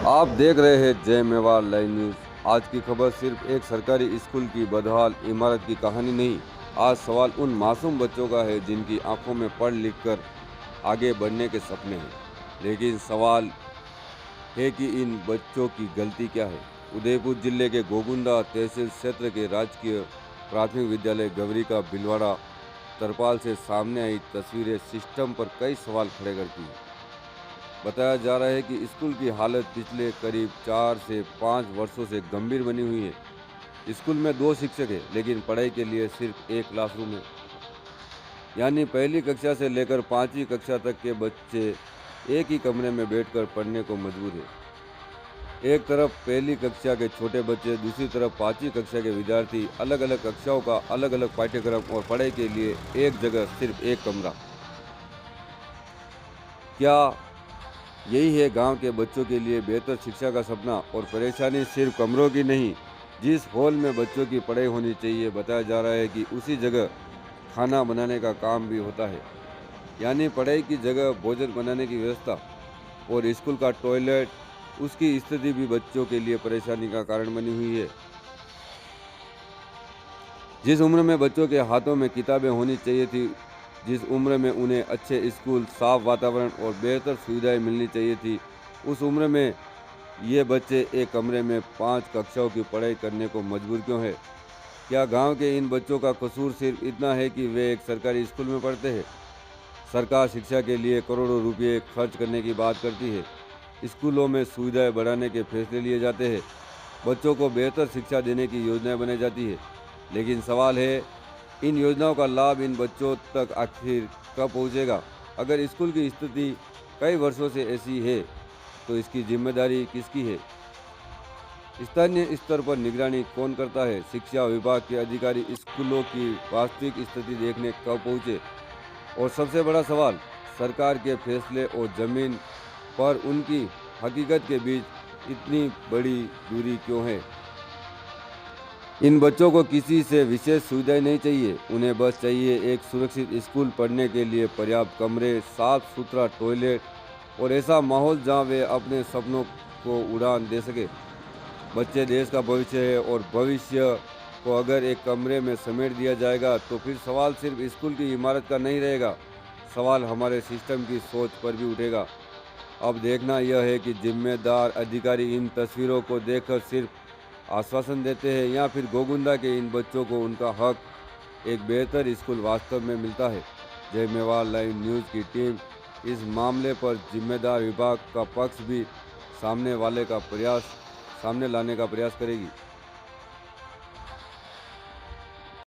आप देख रहे हैं जय मेवाड़ लाइव न्यूज़। आज की खबर सिर्फ एक सरकारी स्कूल की बदहाल इमारत की कहानी नहीं। आज सवाल उन मासूम बच्चों का है जिनकी आंखों में पढ़ लिख कर आगे बढ़ने के सपने हैं। लेकिन सवाल है कि इन बच्चों की गलती क्या है। उदयपुर जिले के गोगुंदा तहसील क्षेत्र के राजकीय प्राथमिक विद्यालय गवरी का भिलवाड़ा तरपाल से सामने आई तस्वीरें सिस्टम पर कई सवाल खड़े करती हैं। बताया जा रहा है कि स्कूल की हालत पिछले करीब 4 से 5 वर्षों से गंभीर बनी हुई है। स्कूल में 2 शिक्षक हैं, लेकिन पढ़ाई के लिए सिर्फ एक क्लासरूम है। यानी पहली कक्षा से लेकर 5वीं कक्षा तक के बच्चे एक ही कमरे में बैठकर पढ़ने को मजबूर है। एक तरफ पहली कक्षा के छोटे बच्चे, दूसरी तरफ 5वीं कक्षा के विद्यार्थी। अलग अलग कक्षाओं का अलग अलग पाठ्यक्रम और पढ़ाई के लिए एक जगह सिर्फ एक कमरा। क्या यही है गांव के बच्चों के लिए बेहतर शिक्षा का सपना? और परेशानी सिर्फ कमरों की नहीं, जिस हॉल में बच्चों की पढ़ाई होनी चाहिए, बताया जा रहा है कि उसी जगह खाना बनाने का काम भी होता है। यानी पढ़ाई की जगह भोजन बनाने की व्यवस्था और स्कूल का टॉयलेट, उसकी स्थिति भी बच्चों के लिए परेशानी का कारण बनी हुई है। जिस उम्र में बच्चों के हाथों में किताबें होनी चाहिए थी, जिस उम्र में उन्हें अच्छे स्कूल, साफ वातावरण और बेहतर सुविधाएं मिलनी चाहिए थी, उस उम्र में ये बच्चे एक कमरे में 5 कक्षाओं की पढ़ाई करने को मजबूर क्यों है? क्या गांव के इन बच्चों का कसूर सिर्फ इतना है कि वे एक सरकारी स्कूल में पढ़ते हैं? सरकार शिक्षा के लिए करोड़ों रुपये खर्च करने की बात करती है। स्कूलों में सुविधाएं बढ़ाने के फैसले लिए जाते हैं। बच्चों को बेहतर शिक्षा देने की योजनाएं बनाई जाती है। लेकिन सवाल है, इन योजनाओं का लाभ इन बच्चों तक आखिर कब पहुंचेगा? अगर स्कूल की स्थिति कई वर्षों से ऐसी है, तो इसकी जिम्मेदारी किसकी है? स्थानीय स्तर पर निगरानी कौन करता है? शिक्षा विभाग के अधिकारी स्कूलों की वास्तविक स्थिति देखने कब पहुंचे? और सबसे बड़ा सवाल, सरकार के फैसले और ज़मीन पर उनकी हकीकत के बीच इतनी बड़ी दूरी क्यों है? इन बच्चों को किसी से विशेष सुविधाएं नहीं चाहिए, उन्हें बस चाहिए एक सुरक्षित स्कूल, पढ़ने के लिए पर्याप्त कमरे, साफ सुथरा टॉयलेट और ऐसा माहौल जहां वे अपने सपनों को उड़ान दे सके। बच्चे देश का भविष्य है और भविष्य को अगर एक कमरे में समेट दिया जाएगा, तो फिर सवाल सिर्फ स्कूल की इमारत का नहीं रहेगा, सवाल हमारे सिस्टम की सोच पर भी उठेगा। अब देखना यह है कि जिम्मेदार अधिकारी इन तस्वीरों को देखकर सिर्फ आश्वासन देते हैं या फिर गोगुंदा के इन बच्चों को उनका हक, एक बेहतर स्कूल वास्तव में मिलता है। जय मेवाड़ लाइव न्यूज़ की टीम इस मामले पर जिम्मेदार विभाग का पक्ष भी सामने लाने का प्रयास करेगी।